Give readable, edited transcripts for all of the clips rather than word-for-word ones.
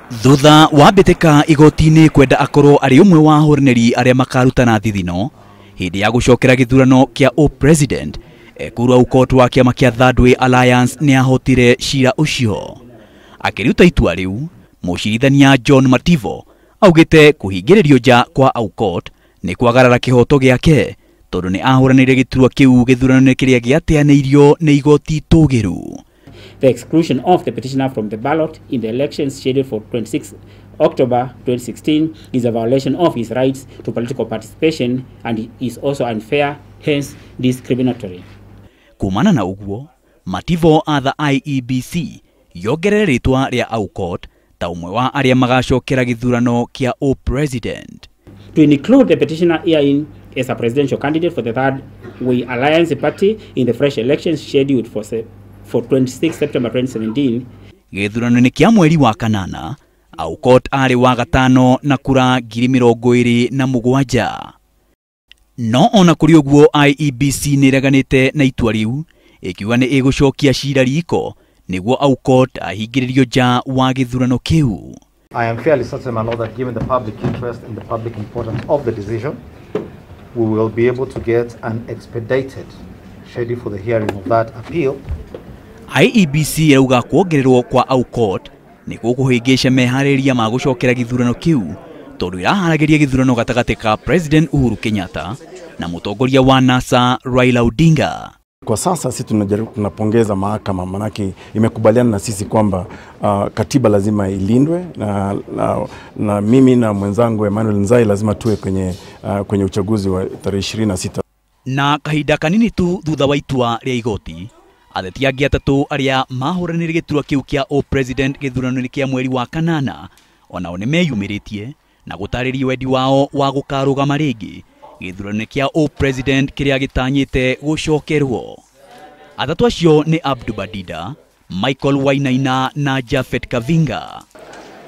Thutha wa mbĩtĩka igoti-inĩ kwenda akorwo arĩ ũmwe wa ahũranĩri arĩa makarutana thithino hĩndĩ ya gucokera githurano kia upresident, Ekuru Aukot wa kĩama kĩa Third Way Alliance nĩ ahotire cira ũcio. Akĩruta itua rĩu, mũcirithania John Mativo augĩte kũhingĩrĩrio nja kwa Aukot nĩ kwagarara kĩhoto gĩake tondũ nĩ ahũranĩire gĩturwa kĩu gĩthurano-inĩ kĩrĩa gĩateanĩirio nĩ igoti tũgĩru. The exclusion of the petitioner from the ballot in the elections scheduled for 26 October 2016 is a violation of his rights to political participation and is also unfair, hence discriminatory. Kumana na uguo, Mativo atha IEBC yongerere riitwa ria Aukot ta umwe wa aria magacokera githurano kia upresident. To include the petitioner herein as a presidential candidate for the Third Way Alliance party in the fresh elections scheduled for 26 September 2017. Githurano-inĩ kia mweri wa kanana, Aukot ari wa gatano na kura 27,000. No ona kuri uguo IEBC nireganite na itua riu ikiuga ni igucokia cira riko niguo Aukot ahingĩrĩrio nja wa githurano kiu. I am fairly certain and that given the public interest and the public importance of the decision, we will be able to get an expedited schedule for the hearing of that appeal. IEBC yauga kuongererwo kwa Aukot niguo kuhingisha meharĩria ma gucokera githurano kiu tondu iraharagĩria githurano gatagatĩ ka President Uhuru Kenyatta na mutongoria wa NASA Raila Odinga. Kwa sasa sisi tunapongeza mahakama manake imekubaliana na sisi kwamba katiba lazima ilindwe na mimi na mwenzangu Emmanuel Nzai lazima tuwe kwenye uchaguzi wa tarehe 26. Na kahinda kanini tu thutha wa itua ria igoti, ateti angĩ atatu aria mahũranĩire gĩturwa kĩu kia upresident gĩthurano-inĩ kia mweri wa kanana onao nĩ meyumĩrĩtie na gũtarĩria wendi wao wa gũkarũgama rĩngĩ gĩthurano-inĩ kia upresident kĩrĩa gĩtanyĩte gucokerwo. Atatu acio nĩ Abdu Badida, Michael Wainaina na Jafet Kavinga.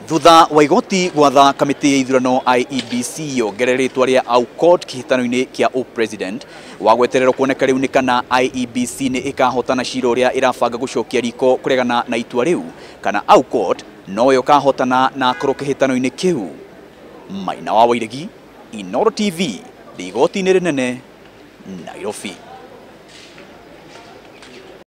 Thutha wa igoti gwatha kamĩtĩ ya ithurano IEBC yongerere rĩtwa ria Aukot kĩhĩtano-inĩ kia upresident wa gwetererwo kuoneka rĩu nĩ kana IEBC nĩ ĩkahotana cira ũrĩa ĩrabanga gucokia riko kũregana na itua rĩu kana Aukot noyo kahotana na akorwo kĩhĩtano-inĩ kĩu. Maina wa Wairegi, Inooro TV, igoti-inĩ rĩnene, Nairobi.